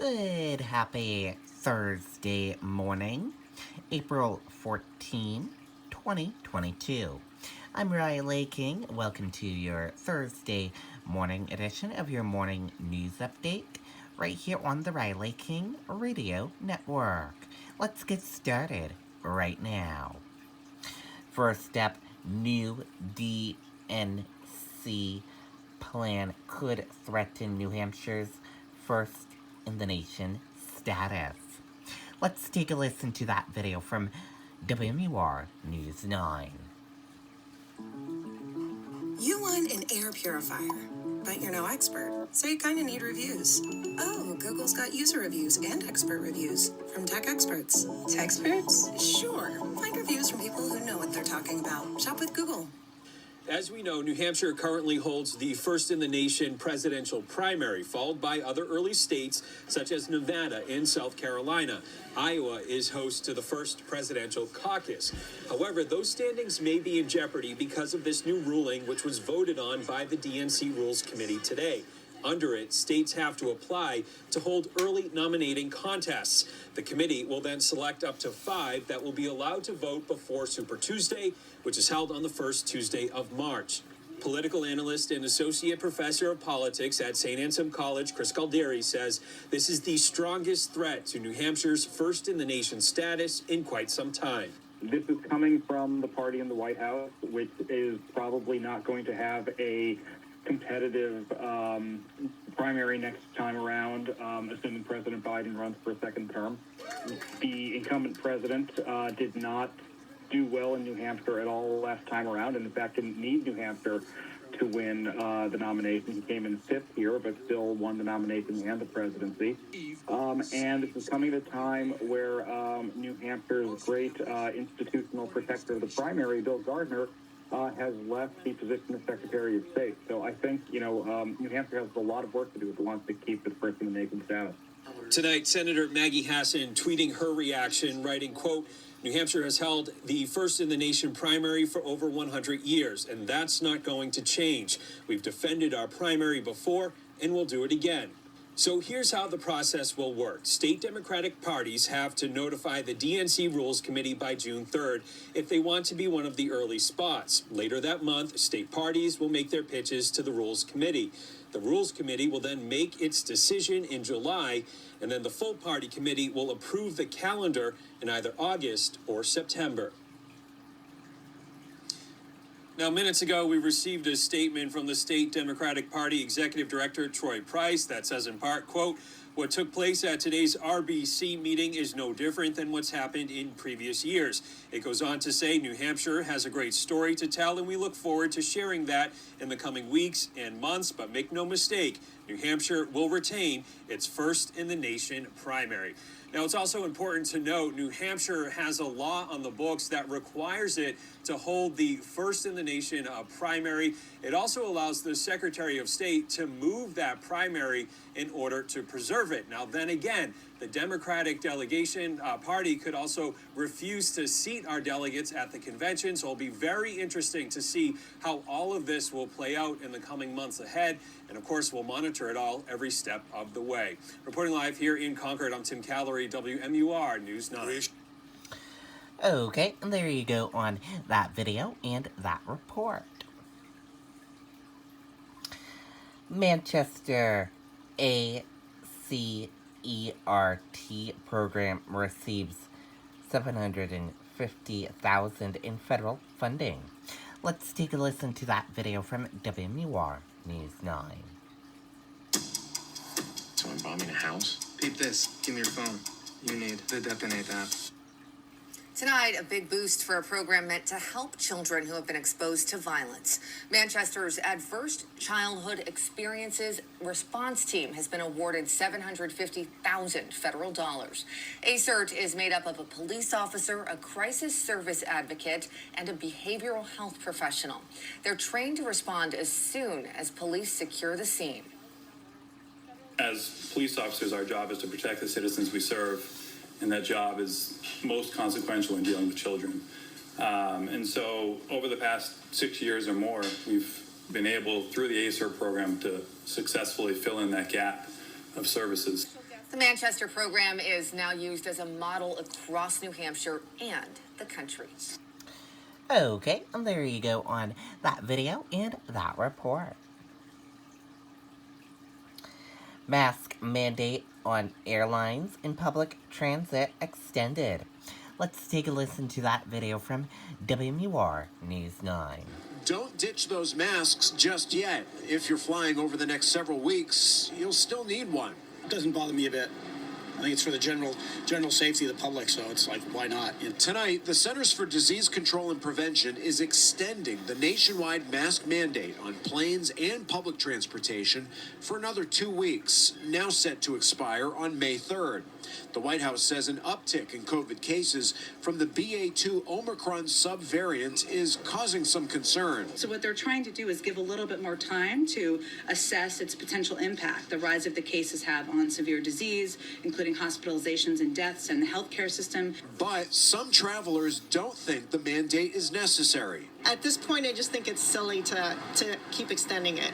Good, happy Thursday morning, April 14, 2022. I'm Riley King. Welcome to your Thursday morning edition of your morning news update right here on the Riley King Radio Network. Let's get started right now. First up, new DNC plan could threaten New Hampshire's first in the nation status. Let's take a listen to that video from WMUR News 9. You want an air purifier, but you're no expert, so you kind of need reviews. Oh, Google's got user reviews and expert reviews from tech experts. Tech experts? Sure. Find reviews from people who know what they're talking about. Shop with Google. As we know, New Hampshire currently holds the first in the nation presidential primary, followed by other early states such as Nevada and South Carolina. Iowa is host to the first presidential caucus. However, those standings may be in jeopardy because of this new ruling, which was voted on by the DNC Rules Committee today. Under it, states have to apply to hold early nominating contests. The committee will then select up to 5 that will be allowed to vote before Super Tuesday, which is held on the first Tuesday of March. Political analyst and associate professor of politics at St. Anselm College, Chris Calderi, says this is the strongest threat to New Hampshire's first in the nation status in quite some time. This is coming from the party in the White House, which is probably not going to have a competitive primary next time around, assuming President Biden runs for a second term. The incumbent president did not do well in New Hampshire at all last time around, and in fact didn't need New Hampshire to win the nomination. He came in 5th here, but still won the nomination and the presidency. And this is coming at a time where New Hampshire's great institutional protector of the primary, Bill Gardner, has left the position of Secretary of State. So I think, New Hampshire has a lot of work to do if it wants to keep its first in the nation status. Tonight, Senator Maggie Hassan tweeting her reaction, writing, quote, New Hampshire has held the first in the nation primary for over 100 years, and that's not going to change. We've defended our primary before, and we'll do it again. So here's how the process will work. State Democratic parties have to notify the DNC Rules Committee by June 3rd if they want to be one of the early spots. Later that month, state parties will make their pitches to the Rules Committee. The Rules Committee will then make its decision in July, and then the full party committee will approve the calendar in either August or September. Now, minutes ago, we received a statement from the State Democratic Party Executive Director, Troy Price, that says in part, quote, what took place at today's RBC meeting is no different than what's happened in previous years. It goes on to say New Hampshire has a great story to tell, and we look forward to sharing that in the coming weeks and months. But make no mistake, New Hampshire will retain its first in the nation primary. Now, it's also important to note New Hampshire has a law on the books that requires it to hold the first in the nation primary. It also allows the Secretary of State to move that primary in order to preserve it. Now, then again, the Democratic delegation party could also refuse to seat our delegates at the convention. So it'll be very interesting to see how all of this will play out in the coming months ahead. And of course, we'll monitor it all every step of the way. Reporting live here in Concord, I'm Tim Callery, WMUR News 9. Okay, and there you go on that video and that report. Manchester ACER program receives $750,000 in federal funding. Let's take a listen to that video from WMUR News 9. So I'm bombing a house? Peep this. Give me your phone. You need to detonate that. Tonight, a big boost for a program meant to help children who have been exposed to violence. Manchester's Adverse Childhood Experiences Response Team has been awarded $750,000 federal dollars. ACER is made up of a police officer, a crisis service advocate, and a behavioral health professional. They're trained to respond as soon as police secure the scene. As police officers, our job is to protect the citizens we serve, and that job is most consequential in dealing with children. And so over the past 6 years or more, we've been able, through the ACER program, to successfully fill in that gap of services. The Manchester program is now used as a model across New Hampshire and the country. Okay, and there you go on that video and that report. Mask mandate on airlines and public transit extended. Let's take a listen to that video from WMUR News 9. Don't ditch those masks just yet. If you're flying over the next several weeks, you'll still need one. It doesn't bother me a bit. I think it's for the general safety of the public, so it's like, why not? Tonight, the Centers for Disease Control and Prevention is extending the nationwide mask mandate on planes and public transportation for another 2 weeks, now set to expire on May 3rd. The White House says an uptick in COVID cases from the BA2 Omicron subvariant is causing some concern. So what they're trying to do is give a little bit more time to assess its potential impact, the rise of the cases have on severe disease, including hospitalizations and deaths in the healthcare system. But some travelers don't think the mandate is necessary. At this point, I just think it's silly to keep extending it.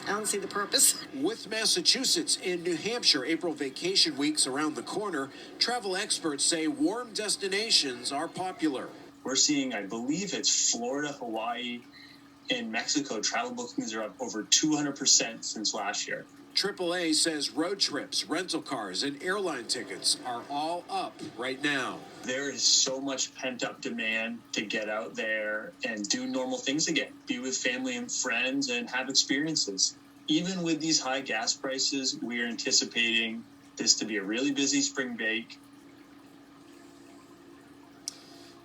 I don't see the purpose. With Massachusetts and New Hampshire April vacation weeks around the corner, travel experts say warm destinations are popular. We're seeing, I believe it's Florida, Hawaii, and Mexico. Travel bookings are up over 200% since last year. AAA says road trips, rental cars, and airline tickets are all up right now. There is so much pent-up demand to get out there and do normal things again, be with family and friends and have experiences. Even with these high gas prices, we are anticipating this to be a really busy spring break.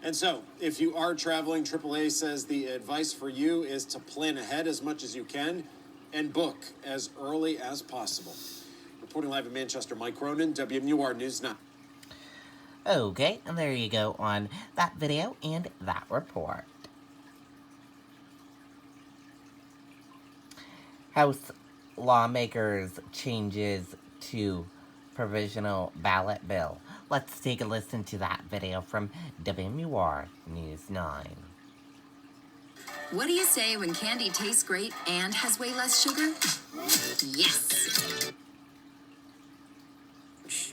And so, if you are traveling, AAA says the advice for you is to plan ahead as much as you can and book as early as possible. Reporting live in Manchester, Mike Cronin, WMUR News 9. Okay, and there you go on that video and that report. House lawmakers changes to provisional ballot bill. Let's take a listen to that video from WMUR News 9. What do you say when candy tastes great and has way less sugar? Yes!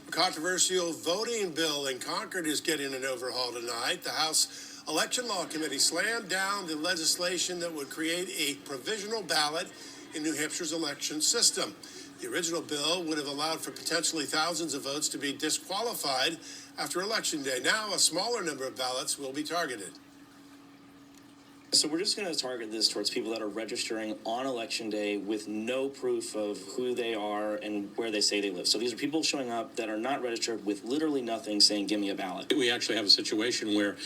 A controversial voting bill in Concord is getting an overhaul tonight. The House Election Law Committee slammed down the legislation that would create a provisional ballot in New Hampshire's election system. The original bill would have allowed for potentially thousands of votes to be disqualified after Election Day. Now, a smaller number of ballots will be targeted. So we're just going to target this towards people that are registering on Election Day with no proof of who they are and where they say they live. So these are people showing up that are not registered with literally nothing saying, give me a ballot. We actually have a situation where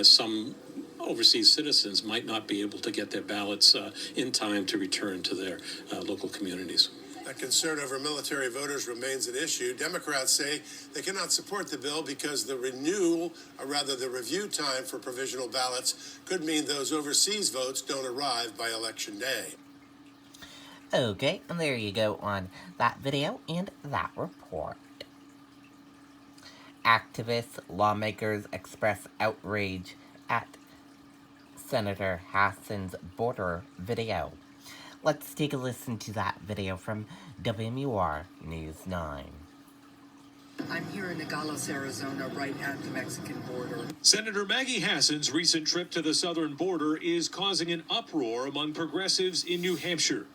some overseas citizens might not be able to get their ballots in time to return to their local communities. A concern over military voters remains an issue. Democrats say they cannot support the bill because the review time for provisional ballots could mean those overseas votes don't arrive by Election Day. Okay, and there you go on that video and that report. Activists, lawmakers express outrage at Senator Hassan's border video. Let's take a listen to that video from WMUR News 9. I'm here in Nogales, Arizona, right at the Mexican border. Senator Maggie Hassan's recent trip to the southern border is causing an uproar among progressives in New Hampshire.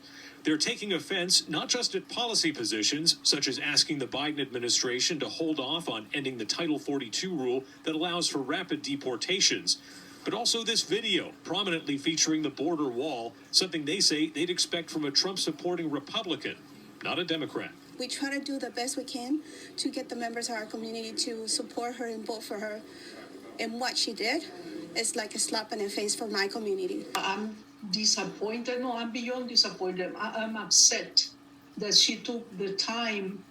They're taking offense not just at policy positions, such as asking the Biden administration to hold off on ending the Title 42 rule that allows for rapid deportations, but also this video prominently featuring the border wall, something they say they'd expect from a Trump-supporting Republican, not a Democrat. We try to do the best we can to get the members of our community to support her and vote for her. And what she did is like a slap in the face for my community. I'm disappointed. No, I'm beyond disappointed. I'm upset that she took the time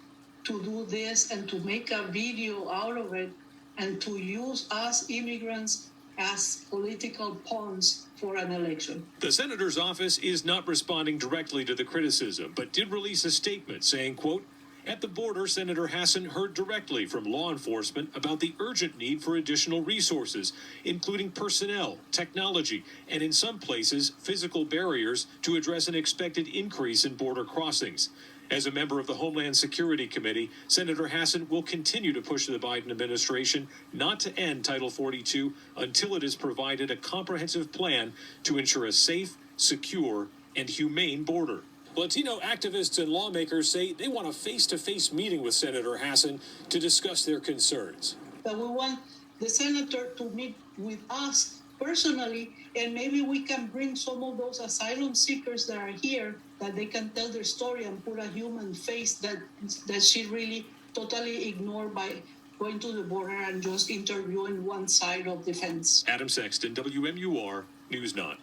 to do this and to make a video out of it and to use us immigrants as political pawns for an election. The senator's office is not responding directly to the criticism, but did release a statement saying, quote, at the border, Senator Hassan heard directly from law enforcement about the urgent need for additional resources, including personnel, technology, and in some places, physical barriers to address an expected increase in border crossings. As a member of the Homeland Security Committee, Senator Hassan will continue to push the Biden administration not to end Title 42 until it has provided a comprehensive plan to ensure a safe, secure, and humane border. Latino activists and lawmakers say they want a face-to-face meeting with Senator Hassan to discuss their concerns. But we want the senator to meet with us personally, and maybe we can bring some of those asylum seekers that are here, that they can tell their story and put a human face that she really totally ignored by going to the border and just interviewing one side of the fence. Adam Sexton, WMUR News 9.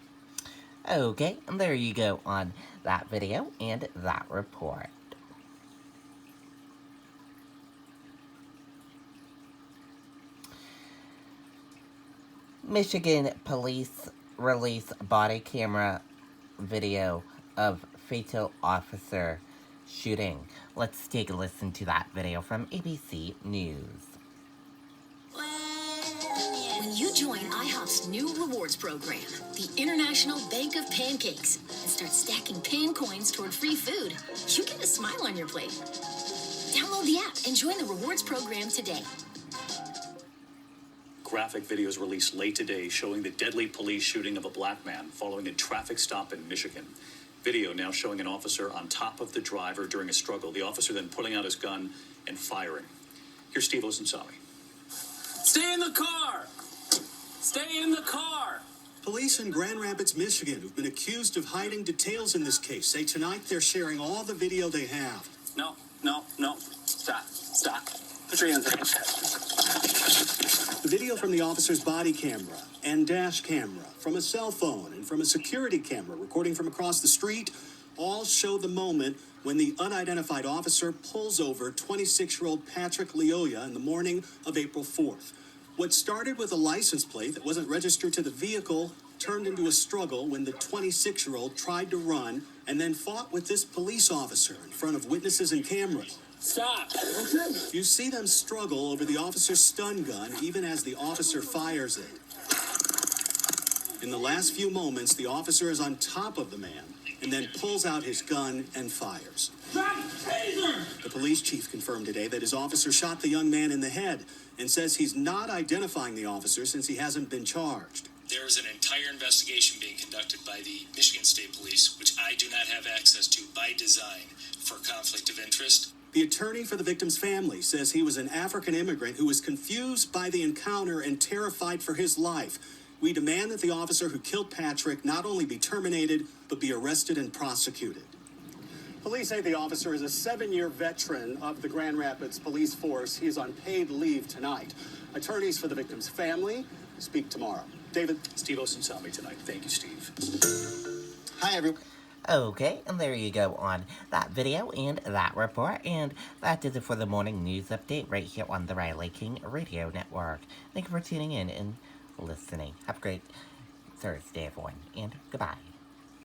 Okay, and there you go on that video and that report. Michigan police release body camera video of fatal officer shooting. Let's take a listen to that video from ABC News. When you join IHOP's new rewards program, the International Bank of Pancakes, and start stacking pan coins toward free food, you get a smile on your plate. Download the app and join the rewards program today. Graphic videos released late today showing the deadly police shooting of a black man following a traffic stop in Michigan. Video now showing an officer on top of the driver during a struggle. The officer then pulling out his gun and firing. Here's Steve Osensami. Stay in the car! Stay in the car! Police in Grand Rapids, Michigan, who've been accused of hiding details in this case, say tonight they're sharing all the video they have. No. Stop. Put your hands on your chest. The video from the officer's body camera and dash camera, from a cell phone and from a security camera recording from across the street, all show the moment when the unidentified officer pulls over 26-year-old Patrick Leoya in the morning of April 4th. What started with a license plate that wasn't registered to the vehicle turned into a struggle when the 26-year-old tried to run and then fought with this police officer in front of witnesses and cameras. Stop! You see them struggle over the officer's stun gun even as the officer fires it. In the last few moments, the officer is on top of the man and then pulls out his gun and fires. The police chief confirmed today that his officer shot the young man in the head and says he's not identifying the officer since he hasn't been charged. There is an entire investigation being conducted by the Michigan State Police, which I do not have access to by design for conflict of interest. The attorney for the victim's family says he was an African immigrant who was confused by the encounter and terrified for his life. We demand that the officer who killed Patrick not only be terminated, but be arrested and prosecuted. Police say the officer is a 7-year veteran of the Grand Rapids police force. He is on paid leave tonight. Attorneys for the victim's family speak tomorrow. David? Steve Osensami tonight. Thank you, Steve. Hi, everyone. Okay, and there you go on that video and that report. And that does it for the morning news update right here on the Riley King Radio Network. Thank you for tuning in and listening. Have a great Thursday, everyone, and goodbye.